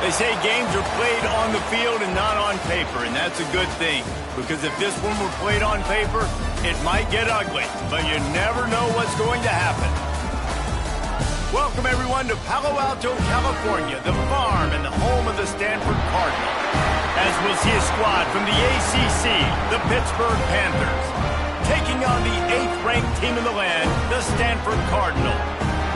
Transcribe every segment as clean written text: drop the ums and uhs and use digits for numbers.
They say games are played on the field and not on paper, and that's a good thing. Because if this one were played on paper, it might get ugly, but you never know what's going to happen. Welcome, everyone, to Palo Alto, California, the farm and the home of the Stanford Cardinal. As we'll see a squad from the ACC, the Pittsburgh Panthers, taking on the 8th-ranked team in the land, the Stanford Cardinal.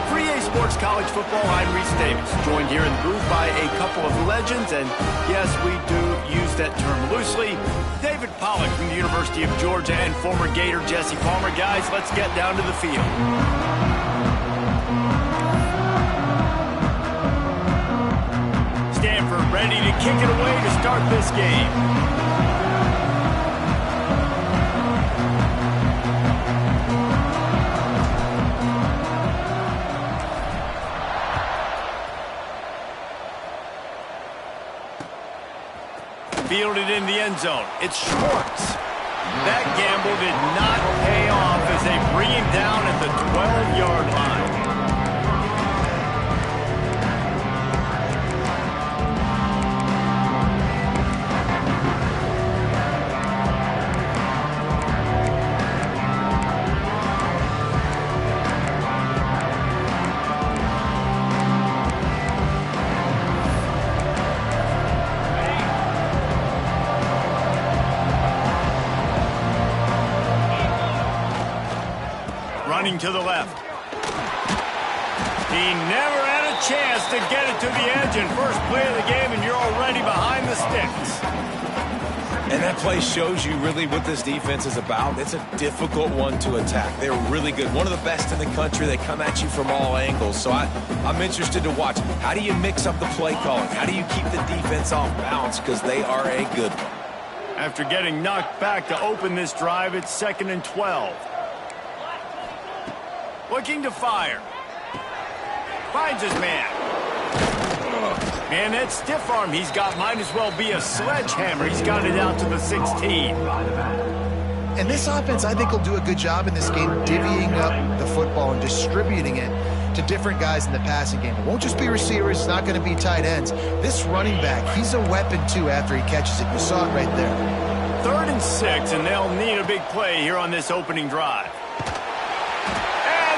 For EA Sports College Football, I'm Reese Davis, joined here in the booth by a couple of legends, and yes, we do use that term loosely. David Pollack from the University of Georgia and former Gator Jesse Palmer. Guys, let's get down to the field. Stanford ready to kick it away to start this game. Fielded in the end zone. It's Schwartz. That gamble did not pay off as they bring him down at the 12-yard line. Running to the left. He never had a chance to get it to the edge in first play of the game, and you're already behind the sticks. And that play shows you really what this defense is about. It's a difficult one to attack. They're really good. One of the best in the country. They come at you from all angles. So I'm interested to watch. How do you mix up the play calling? How do you keep the defense off balance? Because they are a good one. After getting knocked back to open this drive, it's 2nd and 12. Looking to fire. Finds his man. Man, that stiff arm he's got might as well be a sledgehammer. He's got it out to the 16. And this offense, I think, will do a good job in this game divvying up the football and distributing it to different guys in the passing game. It won't just be receivers. It's not going to be tight ends. This running back, he's a weapon, too, after he catches it. You saw it right there. 3rd and 6, and they'll need a big play here on this opening drive.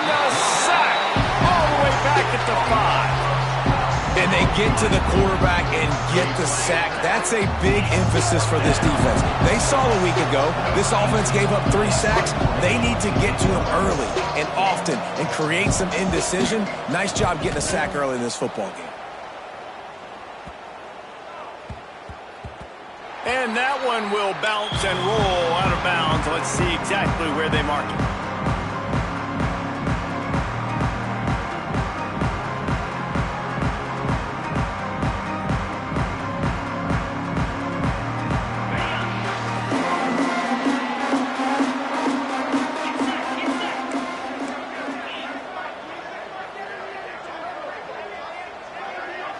A sack all the way back at the 5. And they get to the quarterback and get the sack. That's a big emphasis for this defense. They saw a week ago this offense gave up 3 sacks. They need to get to him early and often and create some indecision. Nice job getting a sack early in this football game. And that one will bounce and roll out of bounds. Let's see exactly where they mark it.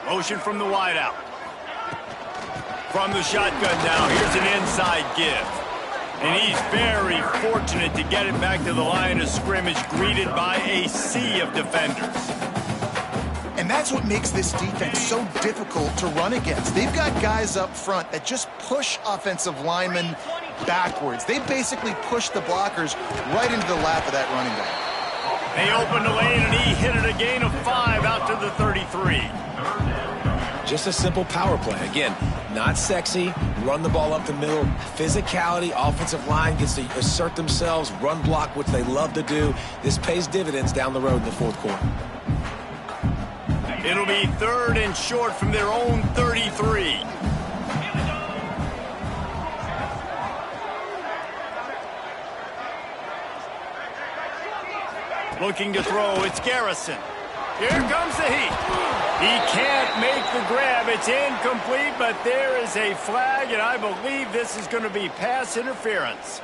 Motion from the wideout. From the shotgun now, here's an inside give. And he's very fortunate to get it back to the line of scrimmage, greeted by a sea of defenders. And that's what makes this defense so difficult to run against. They've got guys up front that just push offensive linemen backwards. They basically push the blockers right into the lap of that running back. They opened the lane, and he hit it a gain of 5 out to the 33. Just a simple power play. Again, not sexy, run the ball up the middle, physicality, offensive line gets to assert themselves, run block, which they love to do. This pays dividends down the road in the 4th quarter. It'll be 3rd and short from their own 33. Looking to throw, it's Garrison. Here comes the heat. He can't make the grab. It's incomplete, but there is a flag, and I believe this is going to be pass interference.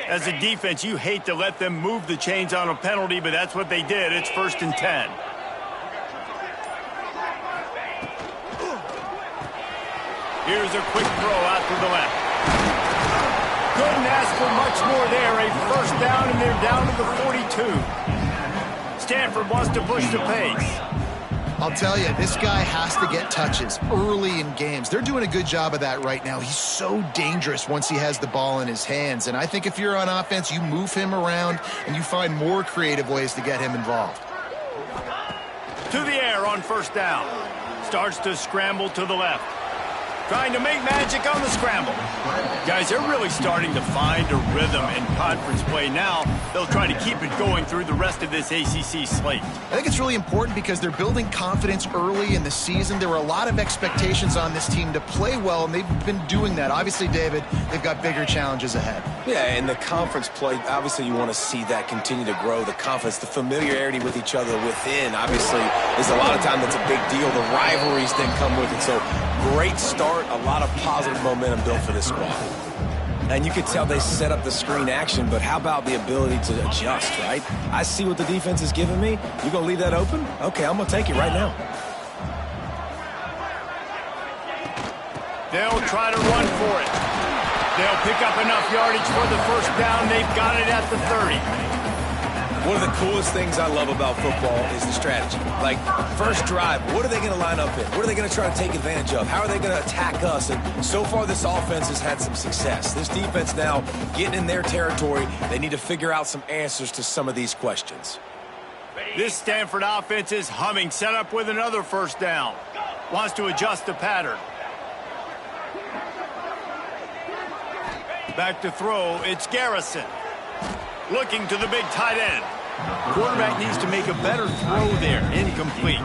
As a defense, you hate to let them move the chains on a penalty, but that's what they did. It's 1st and 10. Here's a quick throw out to the left. Couldn't ask for much more there. A first down, and they're down to the 42. Stanford wants to push the pace. I'll tell you, this guy has to get touches early in games. They're doing a good job of that right now. He's so dangerous once he has the ball in his hands. And I think if you're on offense, you move him around and you find more creative ways to get him involved. To the air on first down. Starts to scramble to the left. Trying to make magic on the scramble. Guys, they're really starting to find a rhythm in conference play now. They'll try to keep it going through the rest of this ACC slate. I think it's really important because they're building confidence early in the season. There were a lot of expectations on this team to play well, and they've been doing that. Obviously, David, they've got bigger challenges ahead. Yeah, and the conference play, obviously you want to see that continue to grow. The confidence, the familiarity with each other within, obviously, is a lot of time that's a big deal. The rivalries that come with it. So, great start, a lot of positive momentum built for this squad. And you could tell they set up the screen action, but how about the ability to adjust, right? I see what the defense is giving me. You going to leave that open? Okay, I'm going to take it right now. They'll try to run for it. They'll pick up enough yardage for the first down. They've got it at the 30. One of the coolest things I love about football is the strategy. Like, first drive, what are they going to line up in? What are they going to try to take advantage of? How are they going to attack us? And so far, this offense has had some success. This defense now getting in their territory. They need to figure out some answers to some of these questions. This Stanford offense is humming. Set up with another first down. Wants to adjust the pattern. Back to throw. It's Garrison. Looking to the big tight end. Quarterback needs to make a better throw there. Incomplete.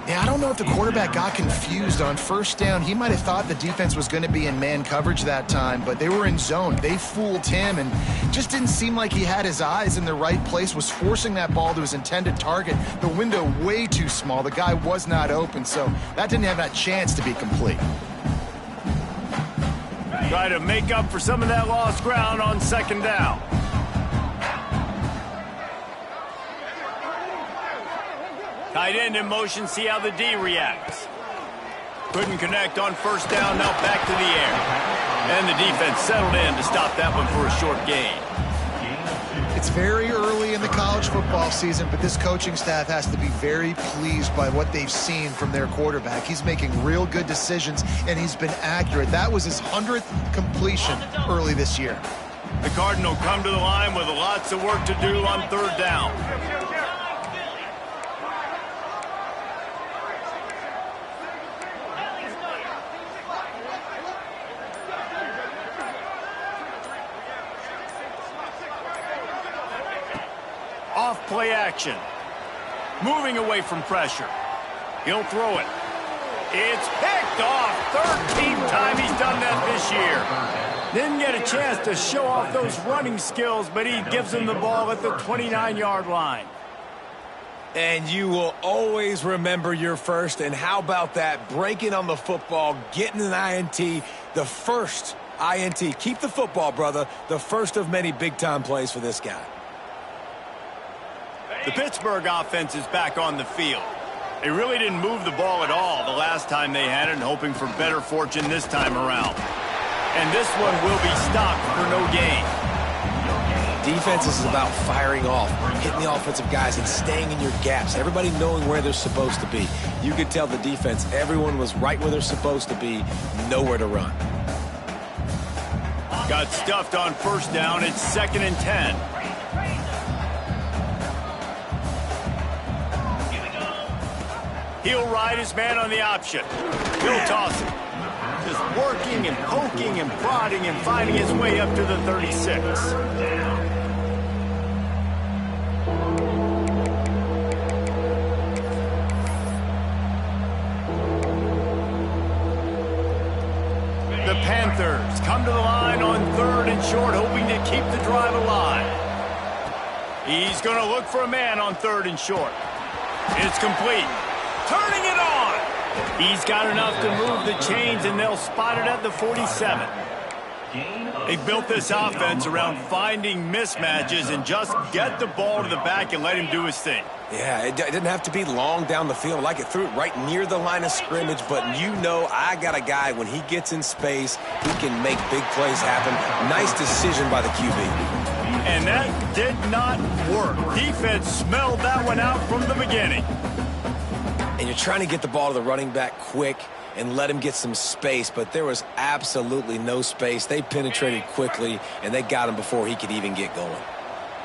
Yeah, I don't know if the quarterback got confused on first down. He might have thought the defense was going to be in man coverage that time, but they were in zone. They fooled him and just didn't seem like he had his eyes in the right place, was forcing that ball to his intended target. The window way too small. The guy was not open, so that didn't have that chance to be complete. Try to make up for some of that lost ground on second down. Tight end in motion, see how the D reacts. Couldn't connect on first down, now back to the air. And the defense settled in to stop that one for a short gain. It's very early in the college football season, but this coaching staff has to be very pleased by what they've seen from their quarterback. He's making real good decisions, and he's been accurate. That was his 100th completion early this year. The Cardinal come to the line with lots of work to do on third down. Off play action. Moving away from pressure. He'll throw it. It's picked off. 13th time he's done that this year. Didn't get a chance to show off those running skills, but he gives him the ball at the 29-yard line. And you will always remember your first. And how about that? Breaking on the football, getting an INT, the first INT. Keep the football, brother. The first of many big-time plays for this guy. The Pittsburgh offense is back on the field. They really didn't move the ball at all the last time they had it, hoping for better fortune this time around. And this one will be stopped for no gain. Defense is about firing off, hitting the offensive guys, and staying in your gaps. Everybody knowing where they're supposed to be. You could tell the defense, everyone was right where they're supposed to be, nowhere to run. Got stuffed on first down. It's 2nd and 10. He'll ride his man on the option. He'll toss it. Just working and poking and prodding and finding his way up to the 36. The Panthers come to the line on 3rd and short, hoping to keep the drive alive. He's going to look for a man on 3rd and short. It's complete. Turning it on. He's got enough to move the chains, and they'll spot it at the 47. They built this offense around finding mismatches and just get the ball to the back and let him do his thing. Yeah, it didn't have to be long down the field. Like it threw it right near the line of scrimmage, but you know I got a guy, when he gets in space, he can make big plays happen. Nice decision by the QB. And that did not work. Defense smelled that one out from the beginning. And you're trying to get the ball to the running back quick and let him get some space, but there was absolutely no space. They penetrated quickly, and they got him before he could even get going.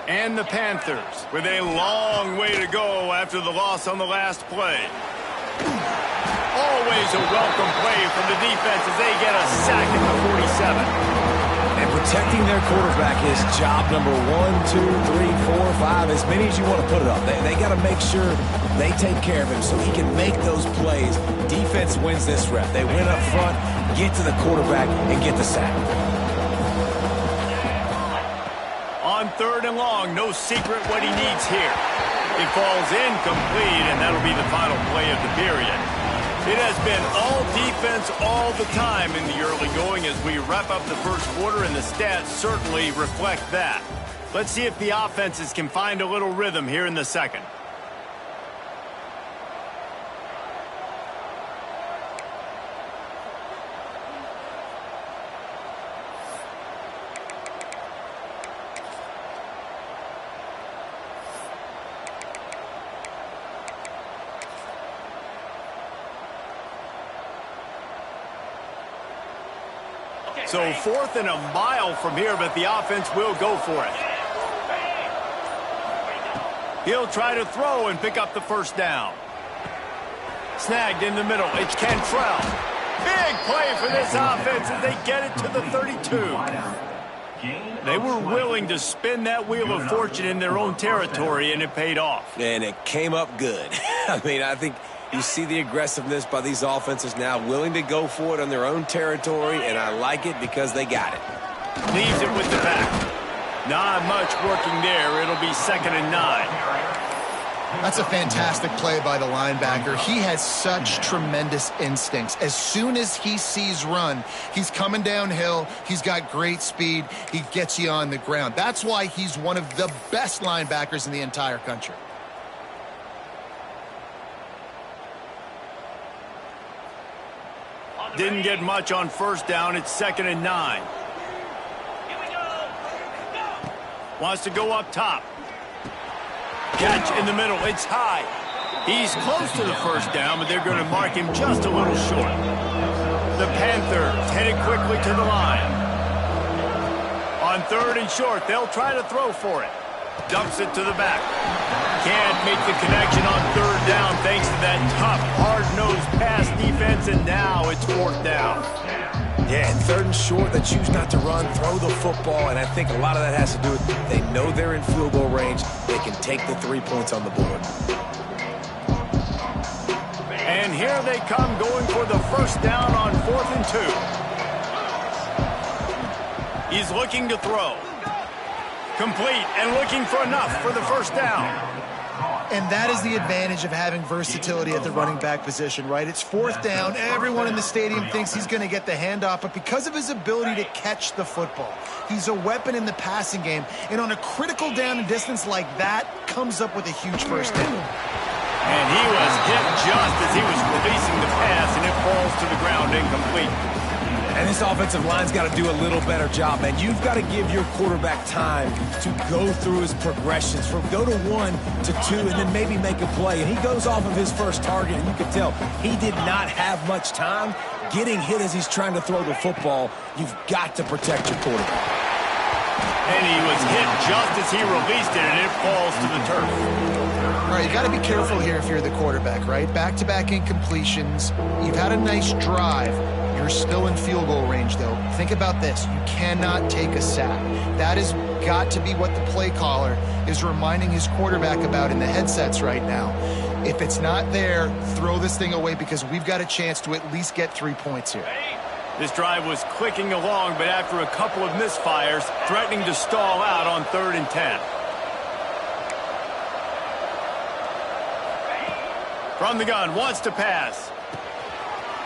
And the Panthers with a long way to go after the loss on the last play. Always a welcome play from the defense as they get a sack at the 47. And protecting their quarterback is job number 1, 2, 3, 4, 5, as many as you want to put it up. They got to make sure they take care of him so he can make those plays. Defense wins this rep. They win up front, get to the quarterback, and get the sack. On 3rd and long, no secret what he needs here. It falls incomplete, and that'll be the final play of the period. It has been all defense all the time in the early going as we wrap up the first quarter, and the stats certainly reflect that. Let's see if the offenses can find a little rhythm here in the second. So 4th and a mile from here, but the offense will go for it. He'll try to throw and pick up the first down. Snagged in the middle. It's Cantrell. Big play for this offense as they get it to the 32. They were willing to spin that wheel of fortune in their own territory, and it paid off. And it came up good. I mean, I think you see the aggressiveness by these offenses now, willing to go for it on their own territory, and I like it because they got it. Leaves it with the back. Not much working there. It'll be 2nd and 9. That's a fantastic play by the linebacker. He has such tremendous instincts. As soon as he sees run, he's coming downhill. He's got great speed. He gets you on the ground. That's why he's one of the best linebackers in the entire country. Didn't get much on 1st down. It's 2nd and 9. Wants to go up top. Catch in the middle. It's high. He's close to the 1st down, but they're going to mark him just a little short. The Panthers headed quickly to the line. On 3rd and short, they'll try to throw for it. Dumps it to the back. Can't make the connection on 3rd down thanks to that tough, hard-nosed pass defense, and now it's 4th down. Yeah, and 3rd and short, they choose not to run, throw the football, and I think a lot of that has to do with they know they're in field goal range. They can take the 3 points on the board. And here they come going for the 1st down on 4th and 2. He's looking to throw. Complete and looking for enough for the 1st down. And that is the advantage of having versatility at the running back position, right? It's 4th down. Everyone in the stadium thinks he's going to get the handoff, but because of his ability to catch the football, he's a weapon in the passing game. And on a critical down and distance like that, comes up with a huge 1st down. And he was hit just as he was releasing the pass, and it falls to the ground incomplete. And this offensive line's got to do a little better job, man. You've got to give your quarterback time to go through his progressions, from go to 1 to 2, and then maybe make a play. And he goes off of his first target, and you can tell he did not have much time getting hit as he's trying to throw the football. You've got to protect your quarterback. And he was hit just as he released it, and it falls to the turf. All right, you got to be careful here if you're the quarterback, right? Back-to-back incompletions. You've had a nice drive. You're still in field goal range, though. Think about this. You cannot take a sack. That has got to be what the play caller is reminding his quarterback about in the headsets right now. If it's not there, throw this thing away because we've got a chance to at least get 3 points here. This drive was clicking along, but after a couple of misfires, threatening to stall out on 3rd and 10. From the gun, wants to pass.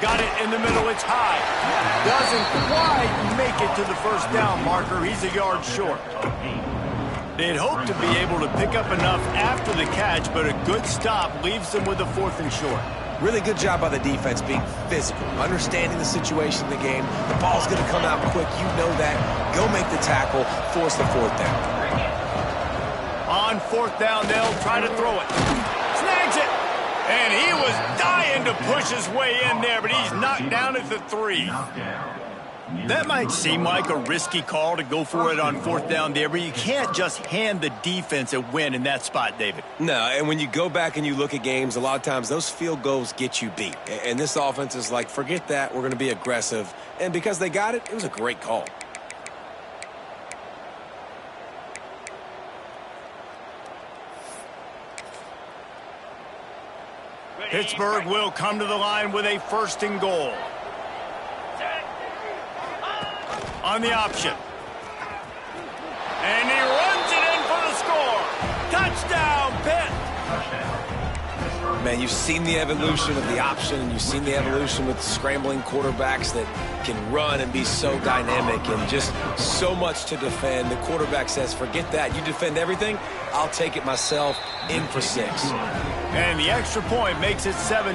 Got it in the middle, it's high. Doesn't quite make it to the first down marker. He's a yard short. They'd hoped to be able to pick up enough after the catch, but a good stop leaves them with a 4th and short. Really good job by the defense being physical, understanding the situation in the game. The ball's going to come out quick. You know that. Go make the tackle, force the 4th down. On 4th down, they'll try to throw it. Snags it! And he was dying to push his way in there, but he's knocked down at the 3. That might seem like a risky call to go for it on 4th down there, but you can't just hand the defense a win in that spot, David. No, and when you go back and you look at games, a lot of times those field goals get you beat. And this offense is like, forget that, we're going to be aggressive. And because they got it, it was a great call. Pittsburgh will come to the line with a 1st and goal. On the option. And he runs it in for the score. Touchdown, Pitt. Man, you've seen the evolution of the option, and you've seen the evolution with scrambling quarterbacks that can run and be so dynamic and just so much to defend. The quarterback says, forget that. You defend everything, I'll take it myself. In for 6. And the extra point makes it 7-0.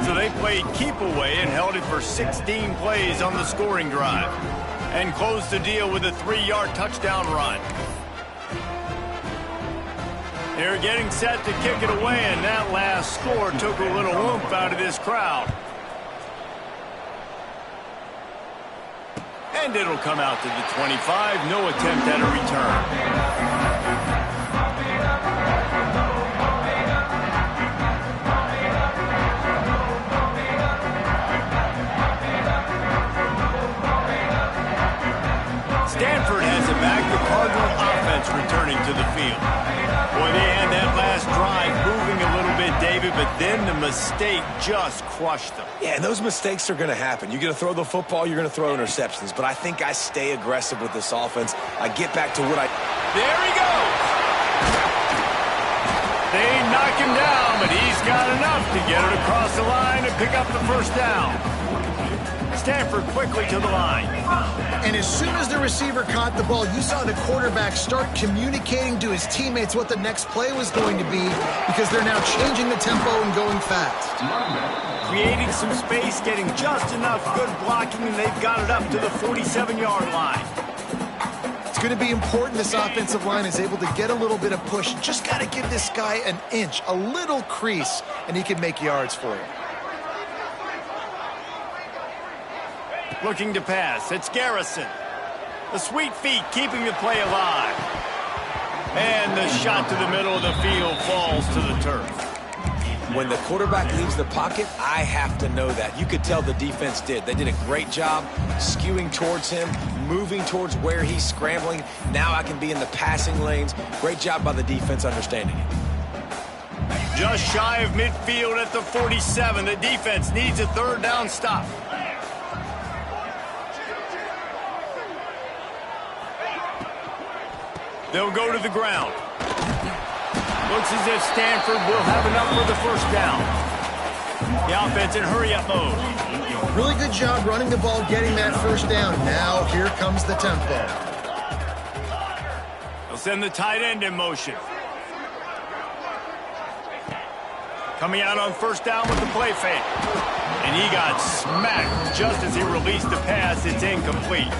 So they played keep away and held it for 16 plays on the scoring drive and closed the deal with a 3-yard touchdown run. They're getting set to kick it away, and that last score took a little oomph out of this crowd. And it'll come out to the 25. No attempt at a return. Stanford has it back. The Cardinal offense returning to the field. Boy, they had that last drive moving a little bit, David, but then the mistake just crushed them. Yeah, and those mistakes are going to happen. You're going to throw the football, you're going to throw interceptions. But I think I stay aggressive with this offense. I get back to what I... There he goes! They knock him down, but he's got enough to get it across the line and pick up the 1st down. Stanford quickly to the line. And as soon as the receiver caught the ball, you saw the quarterback start communicating to his teammates what the next play was going to be, because they're now changing the tempo and going fast. Creating some space, getting just enough good blocking, and they've got it up to the 47-yard line. It's going to be important this offensive line is able to get a little bit of push. Just got to give this guy an inch, a little crease, and he can make yards for you. Looking to pass. It's Garrison. The sweet feet keeping the play alive. And the shot to the middle of the field falls to the turf. When the quarterback leaves the pocket, I have to know that. You could tell the defense did. They did a great job skewing towards him, moving towards where he's scrambling. Now I can be in the passing lanes. Great job by the defense understanding it. Just shy of midfield at the 47. The defense needs a 3rd down stop. They'll go to the ground. Looks as if Stanford will have enough for the 1st down. The offense in hurry-up mode. Really good job running the ball, getting that 1st down. Now here comes the tempo. They'll send the tight end in motion. Coming out on 1st down with the play fake. And he got smacked just as he released the pass. It's incomplete.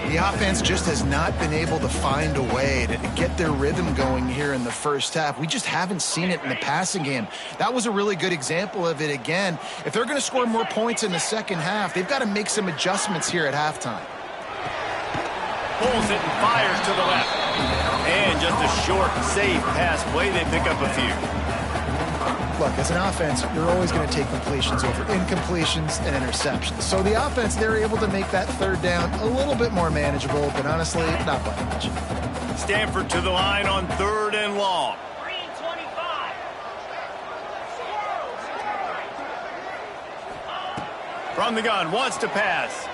The offense just has not been able to find a way to get their rhythm going here in the 1st half. We just haven't seen it in the passing game. That was a really good example of it again. If they're going to score more points in the 2nd half, they've got to make some adjustments here at halftime. Pulls it and fires to the left. And just a short, safe pass play. They pick up a few. Look, as an offense, you're always going to take completions over incompletions and interceptions. So the offense, they're able to make that 3rd down a little bit more manageable, but honestly, not by much. Stanford to the line on 3rd and long. From the gun, wants to pass.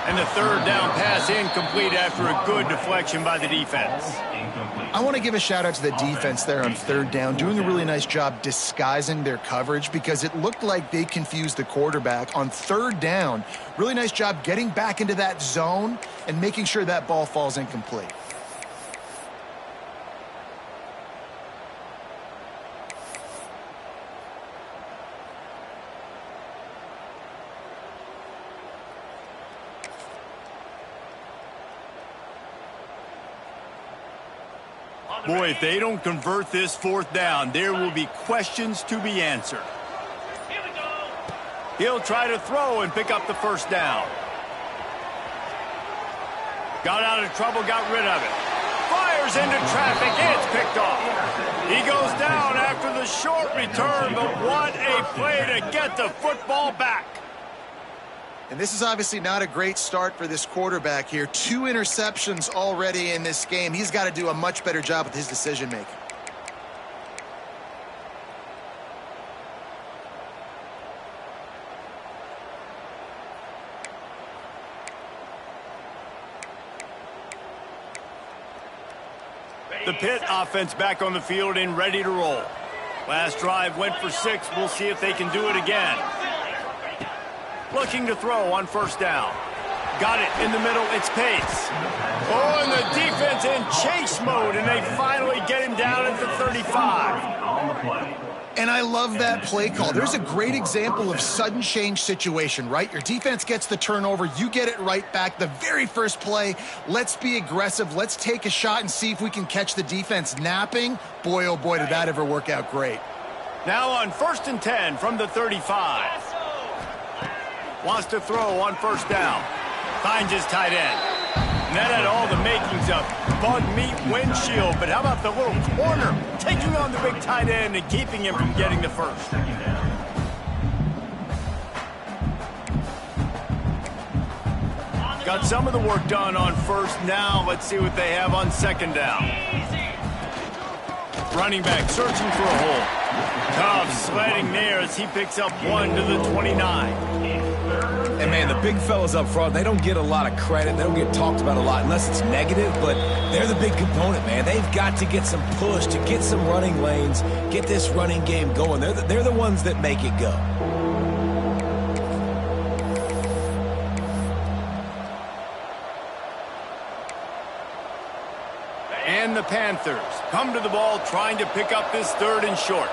And the third down pass incomplete after a good deflection by the defense. I want to give a shout out to the defense there on third down, doing a really nice job disguising their coverage because it looked like they confused the quarterback on third down. Really nice job getting back into that zone and making sure that ball falls incomplete. Boy, if they don't convert this fourth down, there will be questions to be answered. He'll try to throw and pick up the first down. Got out of trouble, got rid of it. Fires into traffic, it's picked off. He goes down after the short return, but what a play to get the football back. And this is obviously not a great start for this quarterback here. 2 interceptions already in this game. He's got to do a much better job with his decision-making. The Pitt offense back on the field and ready to roll. Last drive went for 6. We'll see if they can do it again. Looking to throw on first down. Got it in the middle. It's Pace. Oh, and the defense in chase mode, and they finally get him down at the 35. And I love that play call. There's a great example of sudden change situation, right? Your defense gets the turnover. You get it right back. The very first play, let's be aggressive. Let's take a shot and see if we can catch the defense napping. Boy, oh boy, did that ever work out great. Now on 1st and 10 from the 35. Wants to throw on first down. Finds his tight end. And that had all the makings of bug meat windshield. But how about the little corner taking on the big tight end and keeping him from getting the first? Got some of the work done on first. Now let's see what they have on second down. Running back searching for a hole. Cobb sledding there as he picks up 1 to the 29. And, man, the big fellas up front, they don't get a lot of credit. They don't get talked about a lot unless it's negative, but they're the big component, man. They've got to get some push, to get some running lanes, get this running game going. They're the ones that make it go. And the Panthers come to the ball trying to pick up this 3rd and short.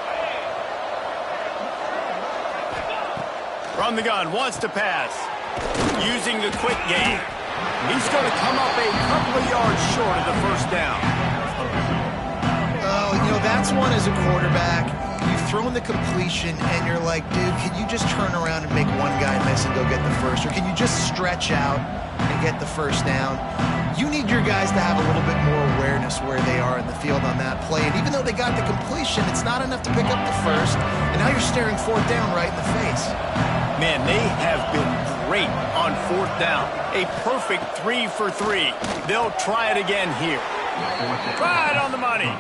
From the gun, wants to pass. Using the quick game. He's going to come up a couple of yards short of the first down. Oh, you know, that's one as a quarterback. You've thrown the completion, and you're like, dude, can you just turn around and make one guy miss and go get the first? Or can you just stretch out and get the first down? You need your guys to have a little bit more awareness where they are in the field on that play. And even though they got the completion, it's not enough to pick up the first. And now you're staring 4th down right in the face. Man, they have been great on 4th down. A perfect 3 for 3. They'll try it again here. Right on the money.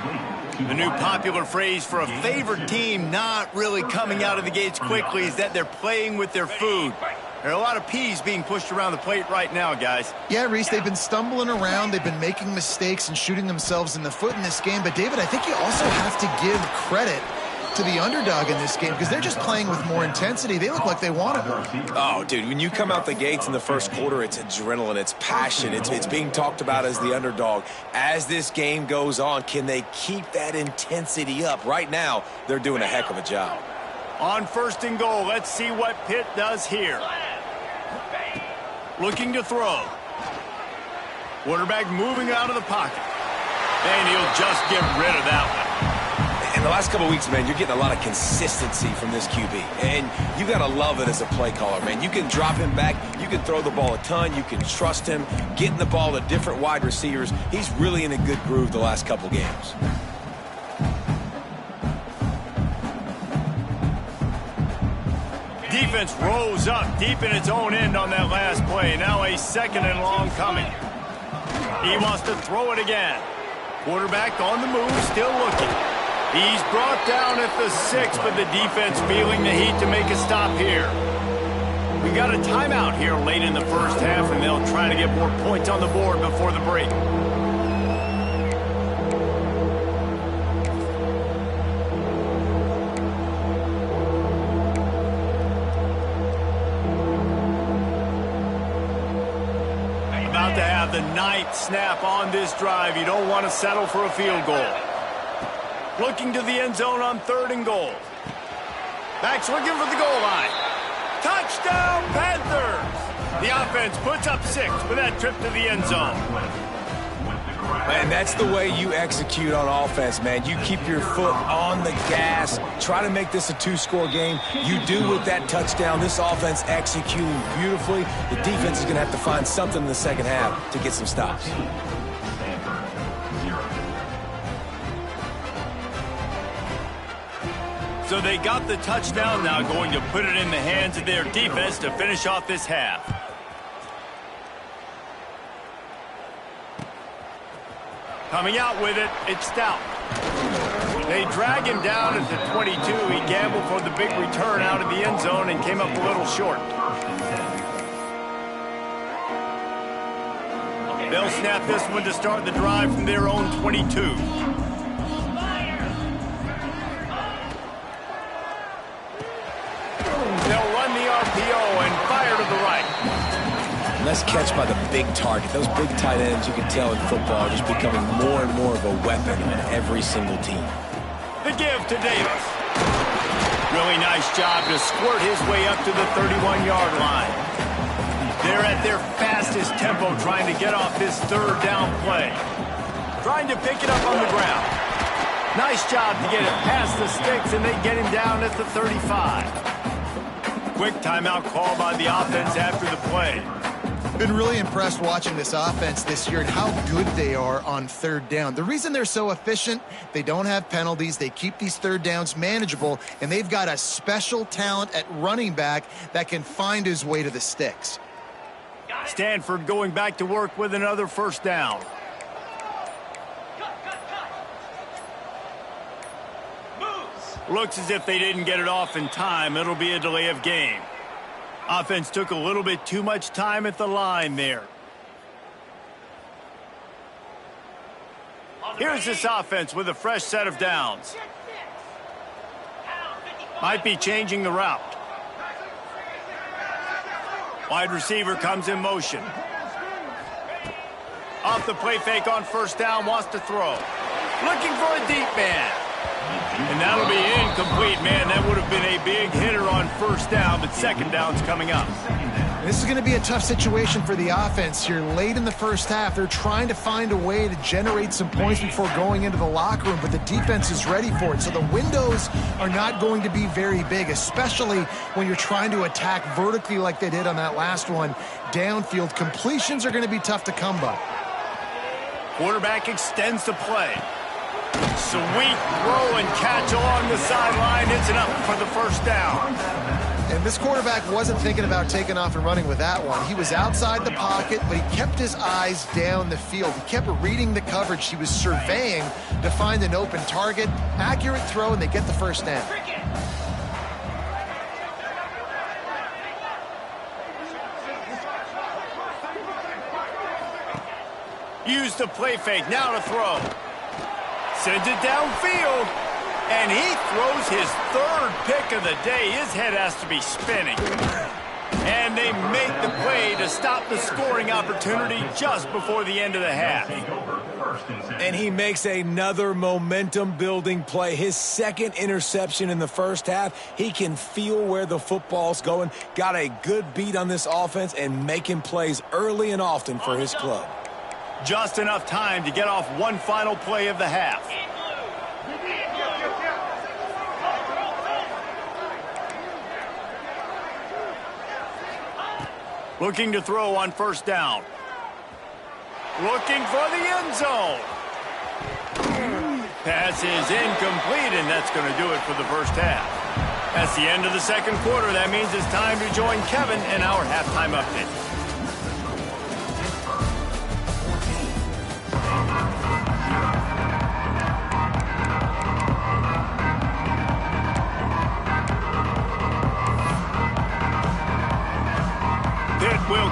The new popular phrase for a favored team not really coming out of the gates quickly is that they're playing with their food. There are a lot of peas being pushed around the plate right now, guys. Yeah, Reese, they've been stumbling around. They've been making mistakes and shooting themselves in the foot in this game. But, David, I think you also have to give credit to the underdog in this game because they're just playing with more intensity. They look like they want it. Oh, dude, when you come out the gates in the first quarter, it's adrenaline, it's passion, it's being talked about as the underdog. As this game goes on, can they keep that intensity up? Right now, they're doing a heck of a job. On 1st and goal, let's see what Pitt does here. Looking to throw. Quarterback moving out of the pocket. And he'll just get rid of that one. In the last couple of weeks, man, you're getting a lot of consistency from this QB. And you got to love it as a play caller, man. You can drop him back. You can throw the ball a ton. You can trust him. Getting the ball to different wide receivers. He's really in a good groove the last couple games. Defense rose up deep in its own end on that last play. Now a 2nd and long coming. He wants to throw it again. Quarterback on the move, still looking. He's brought down at the 6, but the defense feeling the heat to make a stop here. We got a timeout here late in the first half, and they'll try to get more points on the board before the break. About to have the ninth snap on this drive. You don't want to settle for a field goal. Looking to the end zone on 3rd and goal. Back's looking for the goal line. Touchdown, Panthers! The offense puts up 6 with that trip to the end zone. Man, that's the way you execute on offense, man. You keep your foot on the gas. Try to make this a 2-score game. You do with that touchdown. This offense executing beautifully. The defense is going to have to find something in the second half to get some stops. So they got the touchdown, now going to put it in the hands of their defense to finish off this half. Coming out with it, it's Stout. They drag him down at the 22. He gambled for the big return out of the end zone and came up a little short. They'll snap this one to start the drive from their own 22. They'll run the RPO and fire to the right. Nice catch by the big target. Those big tight ends, you can tell in football, are just becoming more and more of a weapon on every single team. The give to Davis. Really nice job to squirt his way up to the 31-yard line. They're at their fastest tempo trying to get off this 3rd down play. Trying to pick it up on the ground. Nice job to get it past the sticks, and they get him down at the 35. Quick timeout call by the offense after the play. Been really impressed watching this offense this year and how good they are on 3rd down. The reason they're so efficient, they don't have penalties. They keep these 3rd downs manageable, and they've got a special talent at running back that can find his way to the sticks. Stanford going back to work with another 1st down. Looks as if they didn't get it off in time. It'll be a delay of game. Offense took a little bit too much time at the line there. Here's this offense with a fresh set of downs. Might be changing the route. Wide receiver comes in motion. Off the play fake on 1st down, wants to throw. Looking for a deep man. And that'll be incomplete, man. That would have been a big hitter on 1st down, but 2nd down's coming up. This is going to be a tough situation for the offense here. Late in the first half, they're trying to find a way to generate some points before going into the locker room, but the defense is ready for it. So the windows are not going to be very big, especially when you're trying to attack vertically like they did on that last one. Downfield completions are going to be tough to come by. Quarterback extends the play. Sweet throw and catch along the sideline. It's enough for the 1st down. And this quarterback wasn't thinking about taking off and running with that one. He was outside the pocket, but he kept his eyes down the field. He kept reading the coverage. He was surveying to find an open target. Accurate throw, and they get the 1st down. Use the play fake. Now to throw. Sends it downfield, and he throws his 3rd pick of the day. His head has to be spinning. And they make the play to stop the scoring opportunity just before the end of the half. And he makes another momentum-building play. His 2nd interception in the first half. He can feel where the football's going. Got a good beat on this offense and making plays early and often for his club. Just enough time to get off one final play of the half. Looking to throw on 1st down. Looking for the end zone. Pass is incomplete, and that's going to do it for the first half. That's the end of the 2nd quarter. That means it's time to join Kevin in our halftime update.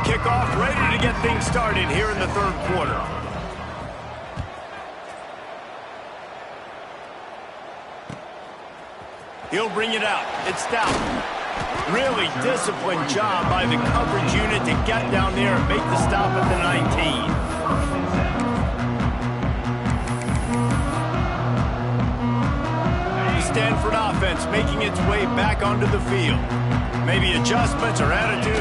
kickoff, ready to get things started here in the third quarter. He'll bring it out. It's down. Really disciplined job by the coverage unit to get down there and make the stop at the 19. The Stanford offense making its way back onto the field. Maybe adjustments or attitude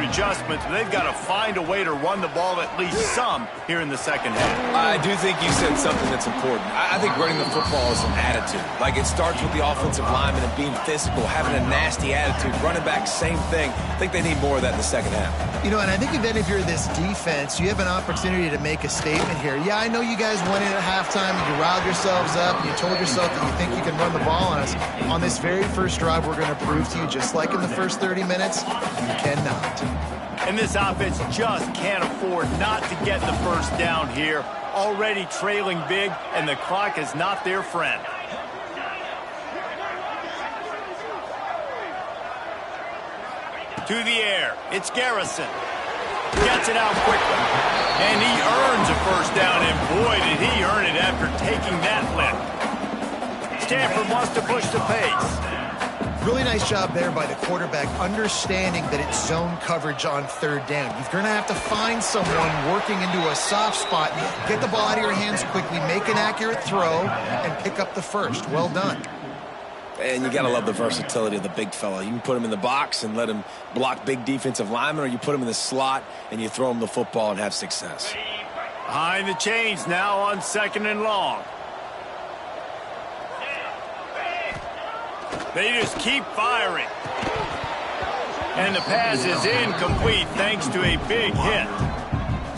adjustments, but they've got to find a way to run the ball at least some here in the second half. I do think you said something that's important. I think running the football is an attitude. Like, it starts with the offensive lineman and being physical, having a nasty attitude. Running back, same thing. I think they need more of that in the second half. You know, and I think then if you're this defense, you have an opportunity to make a statement here. Yeah, I know you guys went in at halftime and you riled yourselves up and you told yourself that you think you can run the ball on us. On this very first drive, we're going to prove to you, just like in the first 30 minutes, you cannot. And this offense just can't afford not to get the first down here. Already trailing big, and the clock is not their friend. To the air, it's Garrison. Gets it out quickly. And he earns a first down, and boy, did he earn it after taking that lift. Stanford wants to push the pace. Really nice job there by the quarterback, understanding that it's zone coverage on third down. You're going to have to find someone working into a soft spot, get the ball out of your hands quickly, make an accurate throw, and pick up the first. Well done. And you got to love the versatility of the big fella. You can put him in the box and let him block big defensive linemen, or you put him in the slot and you throw him the football and have success. Behind the chains now on 2nd and long. They just keep firing. And the pass is incomplete thanks to a big hit.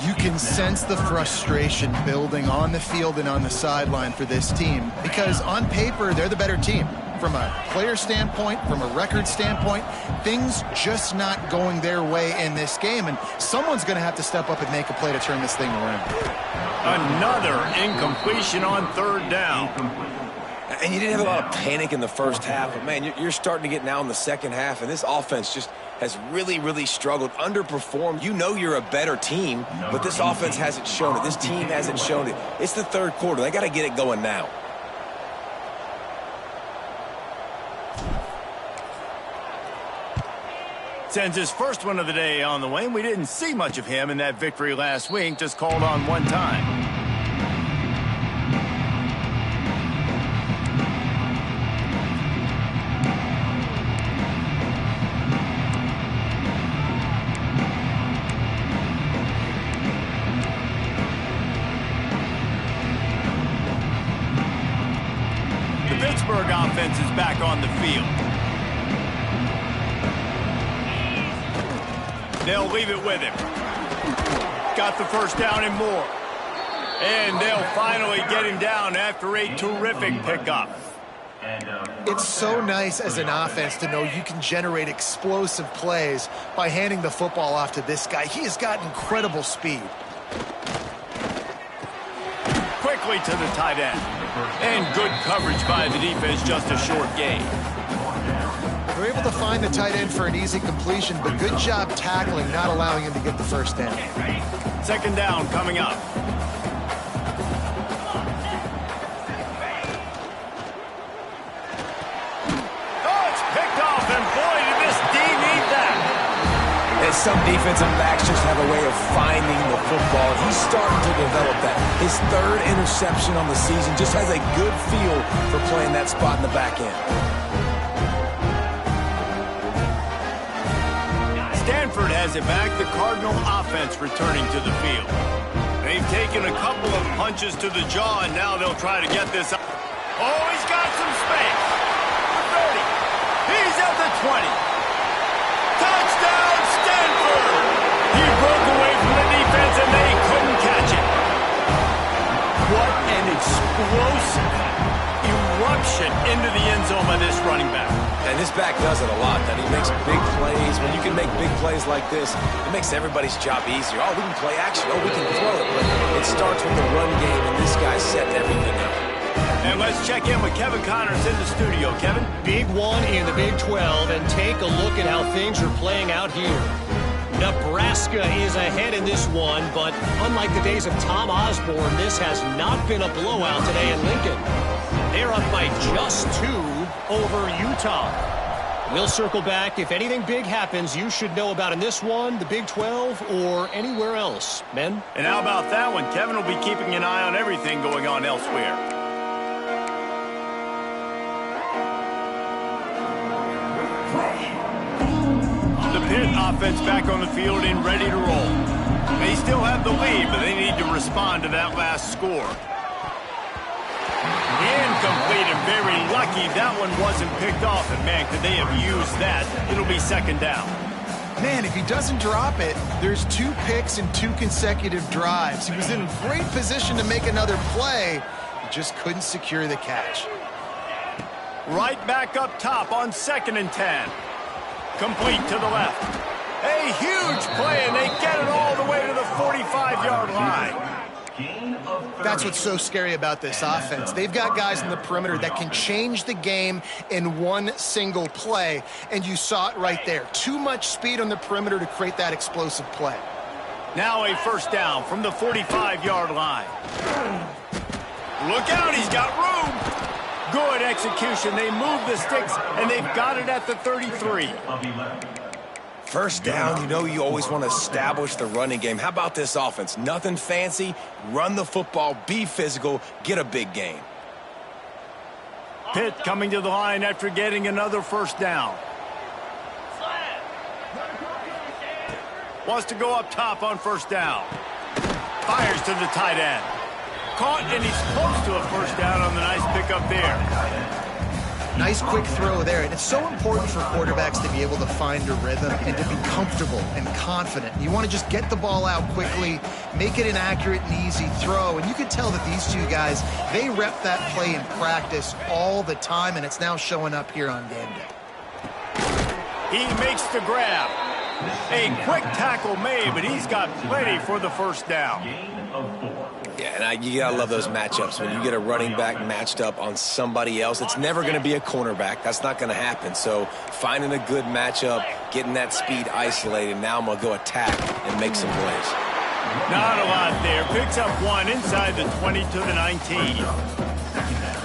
You can sense the frustration building on the field and on the sideline for this team, because on paper, they're the better team. From a player standpoint, from a record standpoint, things just not going their way in this game, and someone's going to have to step up and make a play to turn this thing around. Another incompletion on third down. And you didn't have a lot of panic in the first half, but, man, you're starting to get now in the second half, and this offense just has really, really struggled, underperformed. You know you're a better team, but this offense hasn't shown it. This team hasn't shown it. It's the third quarter. They got to get it going now. Sends his first one of the day on the way, and we didn't see much of him in that victory last week, just called on one time. Pittsburgh offense is back on the field. They'll leave it with him. Got the first down and more. And they'll finally get him down after a terrific pickup. It's so nice as an offense to know you can generate explosive plays by handing the football off to this guy. He has got incredible speed. Quickly to the tight end. And good coverage by the defense, just a short gain. They're able to find the tight end for an easy completion, but good job tackling, not allowing him to get the first down. Second down coming up. Oh, it's picked off, and boy, did this D need that. And some defensive backs just have a way of finding the football. He's starting to develop that. His third interception on the season, just has a good feel for playing that spot in the back end. Stanford has it back. The Cardinal offense returning to the field. They've taken a couple of punches to the jaw, and now they'll try to get this up. Oh, he's got some space. The 30. He's at the 20. Touchdown, Stanford! He broke away from the defense, and they couldn't catch it. What an explosive eruption into the end zone by this running back. And this back does it a lot. That he makes big plays. When you can make big plays like this, it makes everybody's job easier. Oh, we can play action. Oh, we can throw it. But it starts with the run game, and this guy set everything up. And let's check in with Kevin Connors in the studio. Kevin? Big one in the Big 12, and take a look at how things are playing out here. Nebraska is ahead in this one, but unlike the days of Tom Osborne, this has not been a blowout today in Lincoln. They're up by just 2 over Utah. We'll circle back. If anything big happens, you should know about in this one, the Big 12, or anywhere else. Men? And how about that one? Kevin will be keeping an eye on everything going on elsewhere. The Pitt offense back on the field and ready to roll. They still have the lead, but they need to respond to that last score. Incomplete, and very lucky that one wasn't picked off. And, man, could they have used that? It'll be second down. Man, if he doesn't drop it, there's 2 picks and 2 consecutive drives. He was in great position to make another play. He just couldn't secure the catch. Right back up top on 2nd and 10. Complete to the left. A huge play, and they get it all the way to the 45-yard line. That's what's so scary about this offense. They've got guys in the perimeter that can change the game in one single play, and you saw it right there. Too much speed on the perimeter to create that explosive play. Now a first down from the 45-yard line. Look out, he's got room. Good execution. They move the sticks, and they've got it at the 33. First down, you know you always want to establish the running game. How about this offense? Nothing fancy. Run the football, be physical, get a big gain. Pitt coming to the line after getting another first down. Wants to go up top on first down. Fires to the tight end. Caught, and he's close to a first down on the nice pickup there. Nice quick throw there, and it's so important for quarterbacks to be able to find a rhythm and to be comfortable and confident. You want to just get the ball out quickly, make it an accurate and easy throw, and you can tell that these 2 guys, they rep that play in practice all the time, and it's now showing up here on game day. He makes the grab. A quick tackle made, but he's got plenty for the first down. Yeah, and you got to love those matchups. When you get a running back matched up on somebody else, it's never going to be a cornerback. That's not going to happen. So finding a good matchup, getting that speed isolated, now I'm going to go attack and make some plays. Not a lot there. Picks up 1 inside the 20 to the 19.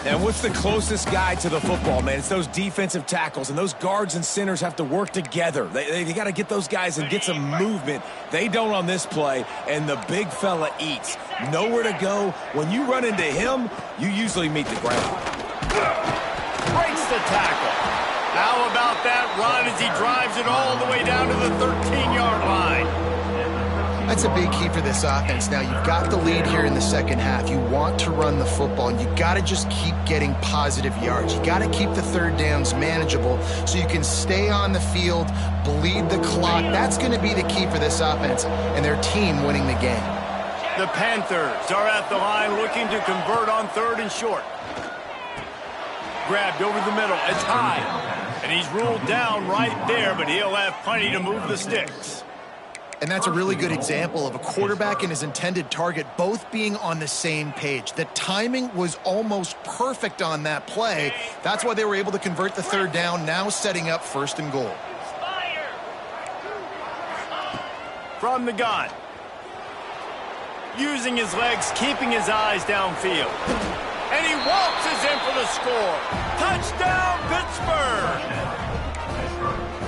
And what's the closest guy to the football, man? It's those defensive tackles, and those guards and centers have to work together. They got to get those guys and get some movement. They don't on this play, and the big fella eats. Nowhere to go. When you run into him, you usually meet the ground. Breaks the tackle. How about that run as he drives it all the way down to the 13-yard line? That's a big key for this offense. Now, you've got the lead here in the second half. You want to run the football, and you got to just keep getting positive yards. You got to keep the third downs manageable so you can stay on the field, bleed the clock. That's going to be the key for this offense and their team winning the game. The Panthers are at the line looking to convert on 3rd and short. Grabbed over the middle. It's high. And he's ruled down right there, but he'll have plenty to move the sticks. And that's a really good example of a quarterback and his intended target both being on the same page. The timing was almost perfect on that play. That's why they were able to convert the 3rd down, now setting up 1st and goal. From the gun. Using his legs, keeping his eyes downfield. And he waltzes in for the score. Touchdown, Pittsburgh!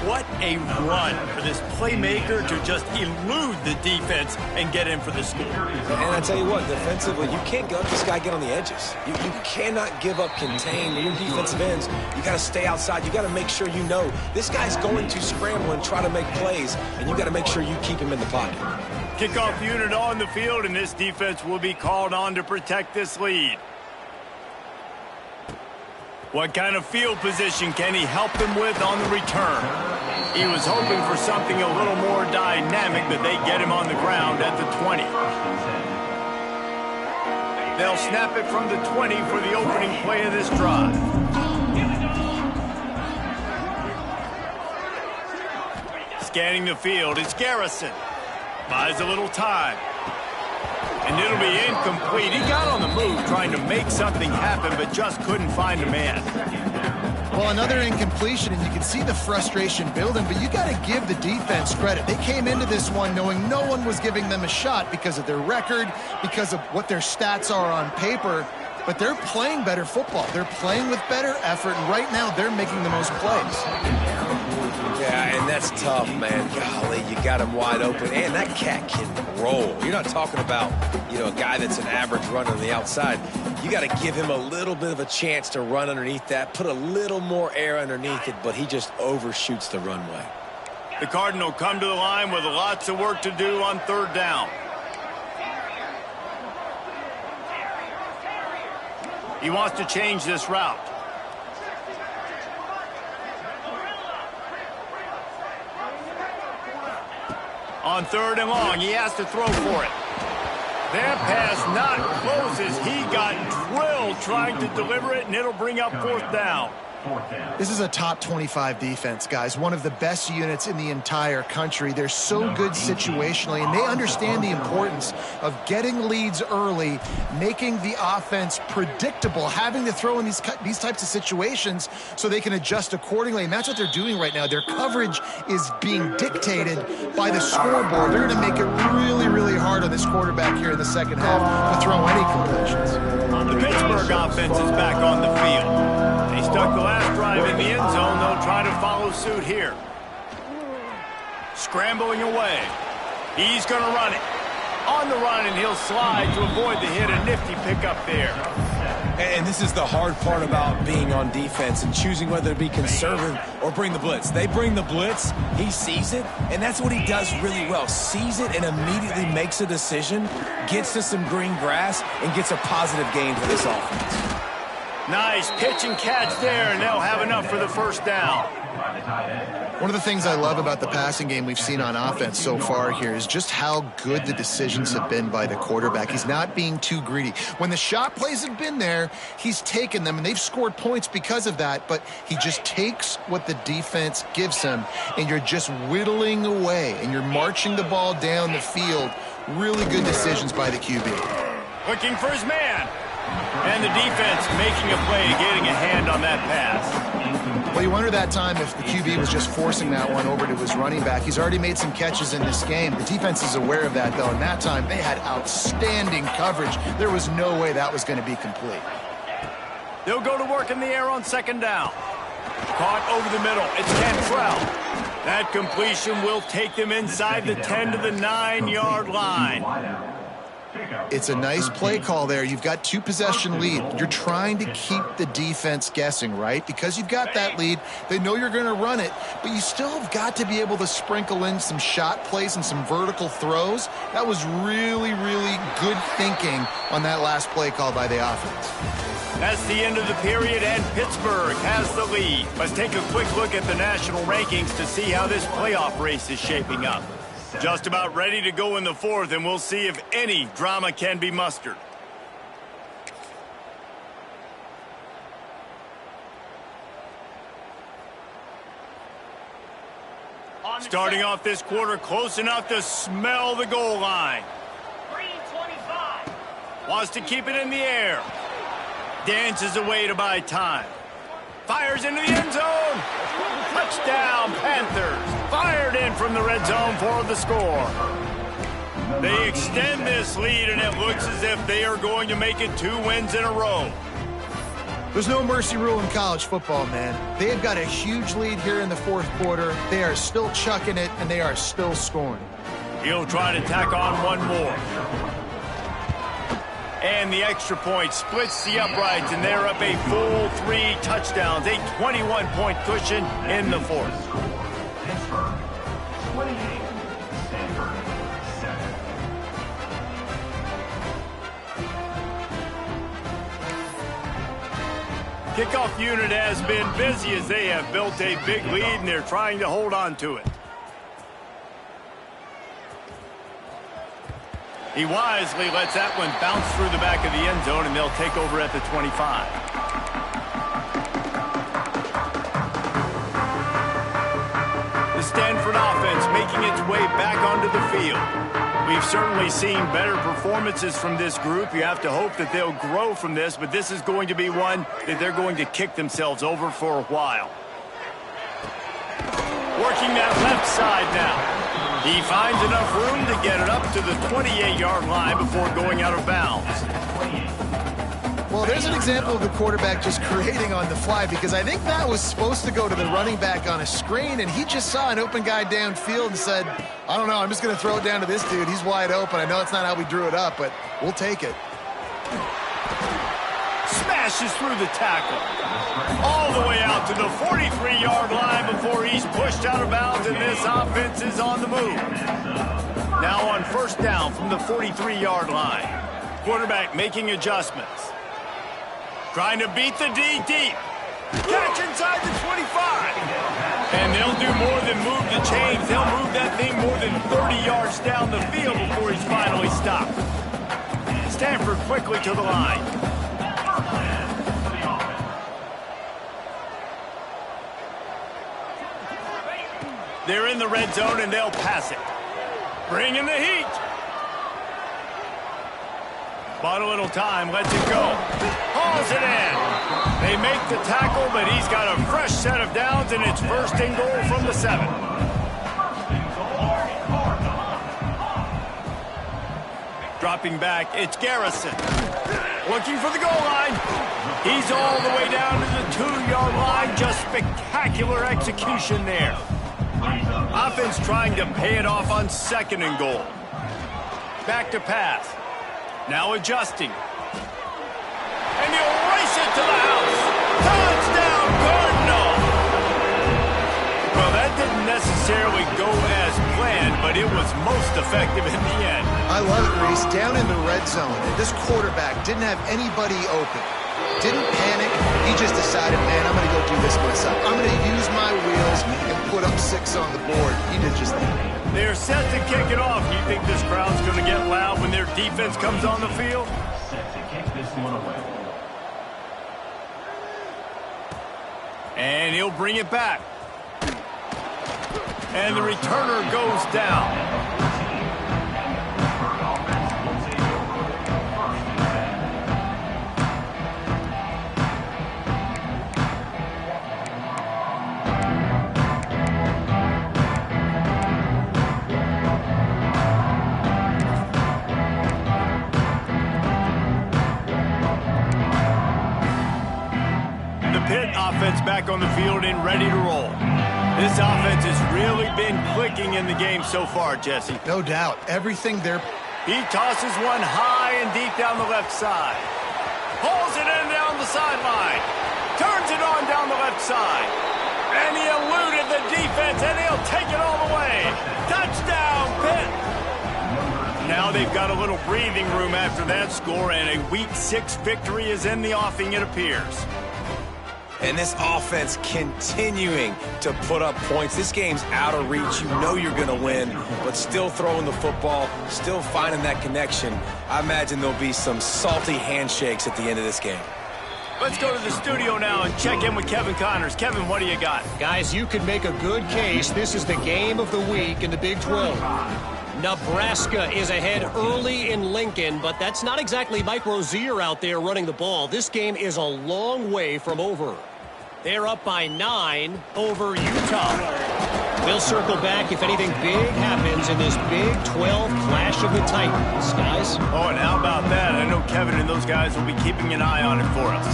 What a run for this playmaker to just elude the defense and get in for the score. And I tell you what, defensively, you can't let this guy get on the edges. You cannot give up contain. When you're defensive ends, you got to stay outside. You got to make sure you know this guy's going to scramble and try to make plays, and you got to make sure you keep him in the pocket. Kickoff unit on the field, and this defense will be called on to protect this lead. What kind of field position can he help them with on the return? He was hoping for something a little more dynamic, but they get him on the ground at the 20. They'll snap it from the 20 for the opening play of this drive. Scanning the field, it's Garrison. Buys a little time. And it'll be incomplete. He got on the move trying to make something happen, but just couldn't find a man. Well, another incompletion, and you can see the frustration building, but you got to give the defense credit. They came into this one knowing no one was giving them a shot because of their record, because of what their stats are on paper, but they're playing better football. They're playing with better effort, and right now they're making the most plays. Yeah, and that's tough, man. Golly, you got him wide open, and that cat can roll. You're not talking about, a guy that's an average runner on the outside. You got to give him a little bit of a chance to run underneath that, put a little more air underneath it, but he just overshoots the runway. The Cardinal come to the line with lots of work to do on third down. He wants to change this route. On third and long, he has to throw for it. That pass not close as he got drilled trying to deliver it, and it'll bring up fourth down. This is a top 25 defense, guys. One of the best units in the entire country. They're so good situationally, and they understand the importance of getting leads early, making the offense predictable, having to throw in these types of situations so they can adjust accordingly. And that's what they're doing right now. Their coverage is being dictated by the scoreboard. They're going to make it really, really hard on this quarterback here in the second half to throw any completions. The Pittsburgh offense is back on the field. They stuck the last drive in the end zone. They'll try to follow suit here. Scrambling away. He's going to run it. On the run, and he'll slide to avoid the hit. A nifty pickup there. And this is the hard part about being on defense and choosing whether to be conservative or bring the blitz. They bring the blitz, he sees it, and that's what he does really well. Sees it and immediately makes a decision, gets to some green grass, and gets a positive gain for this offense. Nice pitch and catch there, and they'll have enough for the first down. One of the things I love about the passing game we've seen on offense so far here is just how good the decisions have been by the quarterback. He's not being too greedy. When the shot plays have been there, he's taken them, and they've scored points because of that, but he just takes what the defense gives him, and you're just whittling away, and you're marching the ball down the field. Really good decisions by the QB. Looking for his man. And the defense making a play, getting a hand on that pass. Well, you wonder that time if the QB was just forcing that one over to his running back. He's already made some catches in this game. The defense is aware of that, though, and that time they had outstanding coverage. There was no way that was going to be complete. They'll go to work in the air on second down. Caught over the middle. It's Cantrell. That completion will take them inside the 10 to the 9-yard line. It's a nice play call there. You've got 2-possession lead. You're trying to keep the defense guessing, right? Because you've got that lead, they know you're going to run it, but you still have got to be able to sprinkle in some shot plays and some vertical throws. That was really, really good thinking on that last play call by the offense. That's the end of the period, and Pittsburgh has the lead. Let's take a quick look at the national rankings to see how this playoff race is shaping up. Just about ready to go in the fourth, and we'll see if any drama can be mustered. Starting off this quarter close enough to smell the goal line. 3:25. Wants to keep it in the air. Dances away to buy time. Fires into the end zone. Touchdown, Panthers. Fired in from the red zone for the score. They extend this lead, and it looks as if they are going to make it 2 wins in a row. There's no mercy rule in college football, man. They've got a huge lead here in the fourth quarter. They are still chucking it, and they are still scoring. He'll try to tack on one more. And the extra point splits the uprights, and they're up a full 3 touchdowns, a 21-point cushion in the fourth. Pittsburgh, 28, Stanford, 7. Kickoff unit has been busy as they have built a big lead, and they're trying to hold on to it. He wisely lets that one bounce through the back of the end zone, and they'll take over at the 25. The Stanford offense making its way back onto the field. We've certainly seen better performances from this group. You have to hope that they'll grow from this, but this is going to be one that they're going to kick themselves over for a while. Working that left side now. He finds enough room to get it up to the 28-yard line before going out of bounds. Well, there's an example of the quarterback just creating on the fly, because I think that was supposed to go to the running back on a screen, and he just saw an open guy downfield and said, I don't know, I'm just going to throw it down to this dude. He's wide open. I know it's not how we drew it up, but we'll take it. Smashes through the tackle. All the way out to the 43-yard line before he's pushed out of bounds, and this offense is on the move. Now on first down from the 43-yard line. Quarterback making adjustments. Trying to beat the D deep. Catch inside the 25. And they'll do more than move the chains. They'll move that thing more than 30 yards down the field before he's finally stopped. Stanford quickly to the line. They're in the red zone, and they'll pass it. Bringing the heat. Bought a little time, lets it go. Hauls it in. They make the tackle, but he's got a fresh set of downs, and it's first and goal from the 7. Dropping back, it's Garrison. Looking for the goal line. He's all the way down to the 2-yard line. Just spectacular execution there. Offense trying to pay it off on 2nd and goal. Back to pass. Now adjusting. And he'll race it to the house. Touchdown, Cardinal! Well, that didn't necessarily go as planned, but it was most effective in the end. I love it, Reese. Down in the red zone, this quarterback didn't have anybody open. Didn't panic. He just decided, man, I'm going to go do this myself. I'm going to use my wheels and put up 6 on the board. He did just that. They're set to kick it off. You think this crowd's going to get loud when their defense comes on the field? Set to kick this one away. And he'll bring it back. And the returner goes down. Pitt offense back on the field and ready to roll. This offense has really been clicking in the game so far, Jesse. No doubt. Everything there. He tosses one high and deep down the left side. Pulls it in down the sideline. Turns it on down the left side. And he eluded the defense, and he'll take it all the way. Touchdown, Pitt! Now they've got a little breathing room after that score, and a Week 6 victory is in the offing, it appears. And this offense continuing to put up points. This game's out of reach. You know you're going to win, but still throwing the football, still finding that connection. I imagine there'll be some salty handshakes at the end of this game. Let's go to the studio now and check in with Kevin Connors. Kevin, what do you got? Guys, you could make a good case. This is the game of the week in the Big 12. Nebraska is ahead early in Lincoln, but that's not exactly Mike Rozier out there running the ball. This game is a long way from over. They're up by 9 over Utah. We'll circle back if anything big happens in this Big 12 clash of the Titans, guys. Oh, and how about that? I know Kevin and those guys will be keeping an eye on it for us.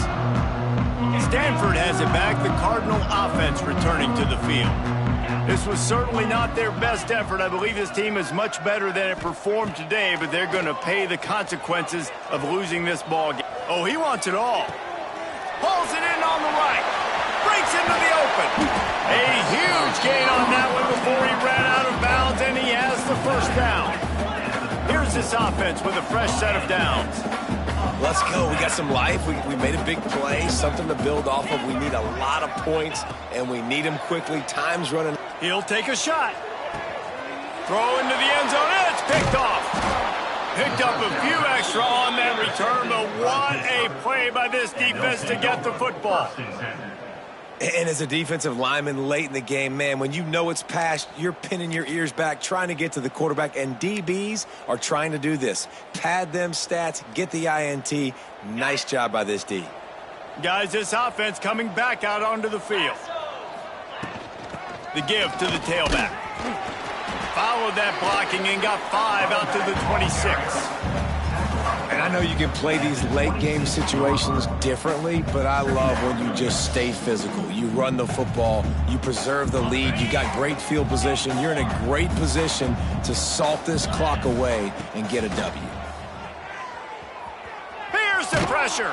Stanford has it back. The Cardinal offense returning to the field. This was certainly not their best effort. I believe this team is much better than it performed today, but they're going to pay the consequences of losing this ball game. Oh, he wants it all. Pulls it in on the right. Breaks into the open. A huge gain on that one before he ran out of bounds, and he has the first down. Here's this offense with a fresh set of downs. Let's go. We got some life. We made a big play, something to build off of. We need a lot of points, and we need them quickly. Time's running. He'll take a shot. Throw into the end zone. It's picked off. Picked up a few extra on that return, but what a play by this defense to get the football. And as a defensive lineman late in the game, man, when you know it's past, you're pinning your ears back, trying to get to the quarterback, and DBs are trying to do this. Pad them stats, get the INT. Nice job by this D. Guys, this offense coming back out onto the field. The give to the tailback. Followed that blocking and got 5 out to the 26. And I know you can play these late game situations differently, but I love when you just stay physical. You run the football, you preserve the lead, you got great field position, you're in a great position to salt this clock away and get a W. Here's the pressure.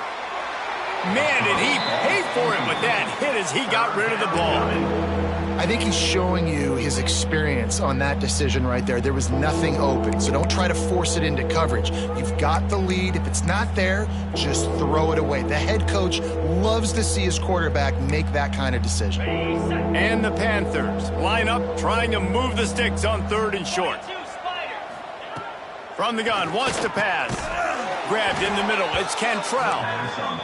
Man, did he pay for it with that hit as he got rid of the ball. I think he's showing you his experience on that decision right there. There was nothing open, so don't try to force it into coverage. You've got the lead. If it's not there, just throw it away. The head coach loves to see his quarterback make that kind of decision. And the Panthers line up trying to move the sticks on 3rd and short. From the gun, wants to pass. Grabbed in the middle, it's Cantrell.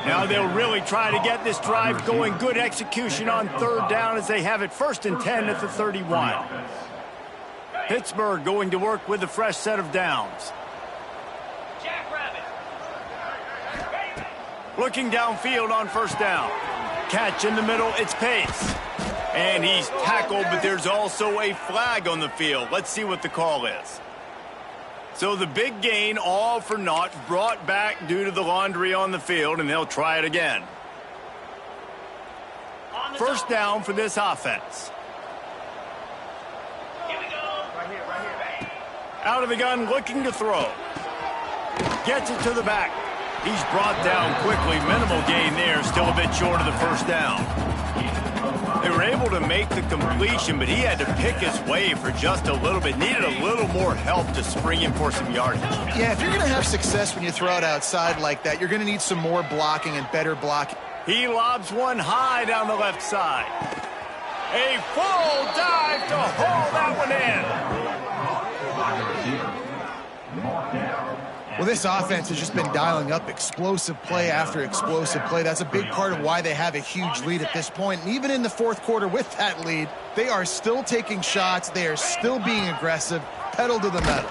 Now they'll really try to get this drive going. Good execution on 3rd down as they have it 1st and 10 at the 31. Pittsburgh going to work with a fresh set of downs. Looking downfield on 1st down. Catch in the middle, it's Pace. And he's tackled, but there's also a flag on the field. Let's see what the call is. So the big gain, all for naught, brought back due to the laundry on the field, and they'll try it again. 1st down for this offense. Here we go. Right here. Out of the gun, looking to throw. Gets it to the back. He's brought down quickly. Minimal gain there, still a bit short of the 1st down. They were able to make the completion, but he had to pick his way for just a little bit. Needed a little more help to spring in for some yardage. Yeah, if you're going to have success when you throw it outside like that, you're going to need some more blocking and better blocking. He lobs one high down the left side. A full dive to haul that one in. Well, this offense has just been dialing up explosive play after explosive play. That's a big part of why they have a huge lead at this point. And even in the 4th quarter with that lead, they are still taking shots. They are still being aggressive. Pedal to the metal.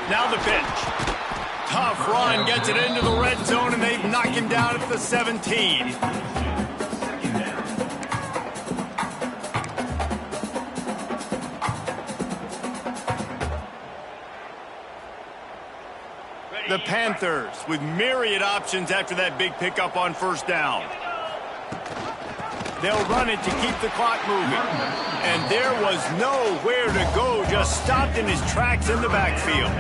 Now the pitch. Tough run, gets it into the red zone, and they knock him down at the 17. The Panthers with myriad options after that big pickup on 1st down. They'll run it to keep the clock moving. And there was nowhere to go, just stopped in his tracks in the backfield.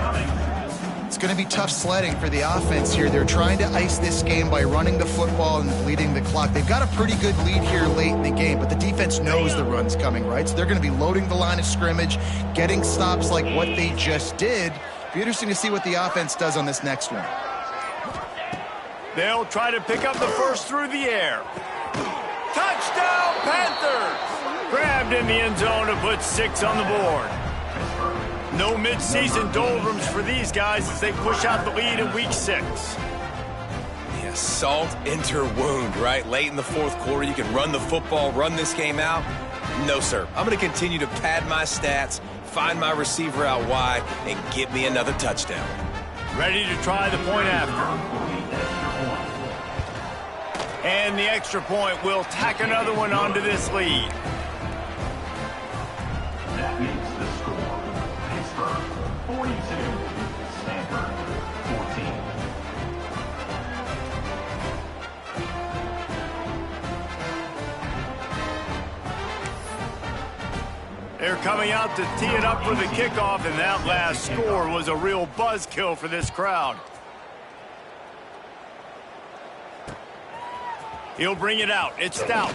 It's going to be tough sledding for the offense here. They're trying to ice this game by running the football and leading the clock. They've got a pretty good lead here late in the game, but the defense knows the run's coming, right? So they're going to be loading the line of scrimmage, getting stops like what they just did. Be interesting to see what the offense does on this next one. They'll try to pick up the 1st through the air. Touchdown, Panthers! Grabbed in the end zone to put 6 on the board. No midseason doldrums for these guys as they push out the lead in week 6. Yeah, salt into wound, right? Late in the 4th quarter, you can run the football, run this game out. No, sir. I'm going to continue to pad my stats, find my receiver out wide, and get me another touchdown. Ready to try the point after. And the extra point will tack another one onto this lead. That makes the score. Pittsburgh 42, Stanford 14. They're coming out to tee it up for the kickoff, and that last score was a real buzzkill for this crowd. He'll bring it out. It's Stout.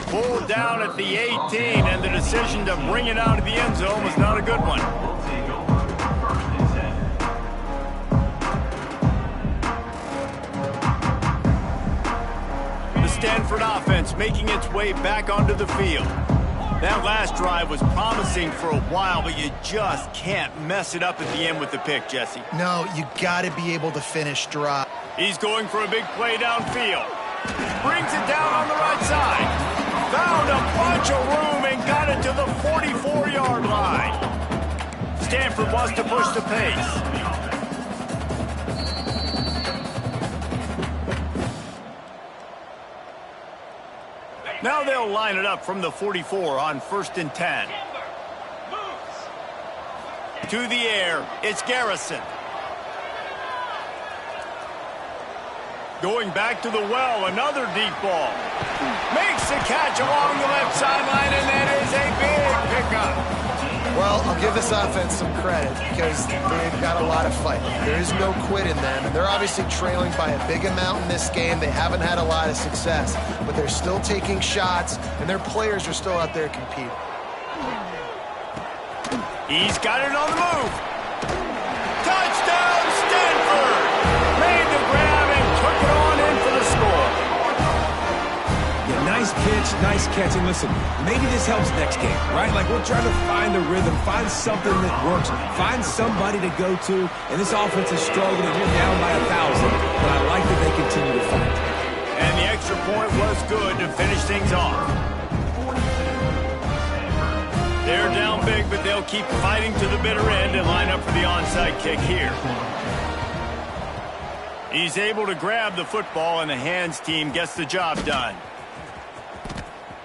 Pulled down at the 18, and the decision to bring it out of the end zone was not a good one. The Stanford offense making its way back onto the field. That last drive was promising for a while, but you just can't mess it up at the end with the pick, Jesse. No, you got to be able to finish drive. He's going for a big play downfield. Brings it down on the right side. Found a bunch of room and got it to the 44-yard line. Stanford wants to push the pace. Now they'll line it up from the 44 on 1st and 10. To the air, it's Garrison. Going back to the well, another deep ball. Makes the catch along the left sideline, and that is a big pickup. Well, I'll give this offense some credit because they've got a lot of fight. There is no quit in them, and they're obviously trailing by a big amount in this game. They haven't had a lot of success, but they're still taking shots, and their players are still out there competing. He's got it on the move. Touchdown, Stanford! Made the grab and took it on in for the score. Yeah, nice pitch, nice catch. And listen, maybe this helps next game, right? Like we're trying to find a rhythm, find something that works, find somebody to go to. And this offense is struggling, and you're down by 1,000. But I like that they continue to fight. And the extra point was good to finish things off. They're down big, but they'll keep fighting to the bitter end and line up for the onside kick here. He's able to grab the football, and the hands team gets the job done.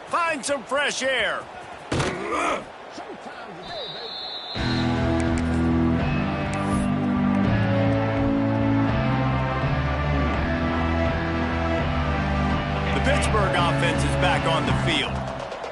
Find some fresh air. The Pittsburgh offense is back on the field.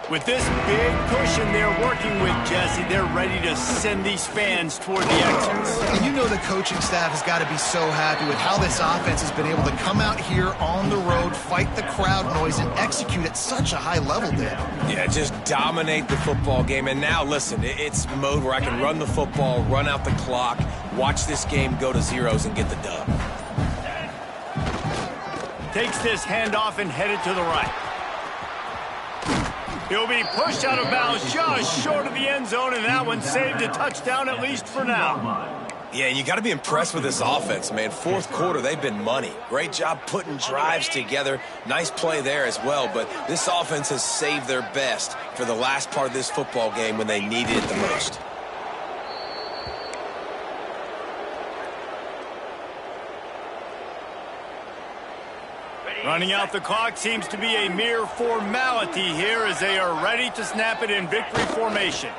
With this big cushion they're working with, Jesse, they're ready to send these fans toward the exits. And you know the coaching staff has got to be so happy with how this offense has been able to come out here on the road, fight the crowd noise, and execute at such a high level, Dave. Yeah, just dominate the football game. And now, listen, it's mode where I can run the football, run out the clock, watch this game go to zeros, and get the dub. Takes this handoff and headed to the right. He'll be pushed out of bounds just short of the end zone, and that one saved a touchdown at least for now. Yeah, and you got to be impressed with this offense, man. Fourth quarter, they've been money. Great job putting drives together. Nice play there as well, but this offense has saved their best for the last part of this football game when they needed it the most. Running out the clock seems to be a mere formality here as they are ready to snap it in victory formation.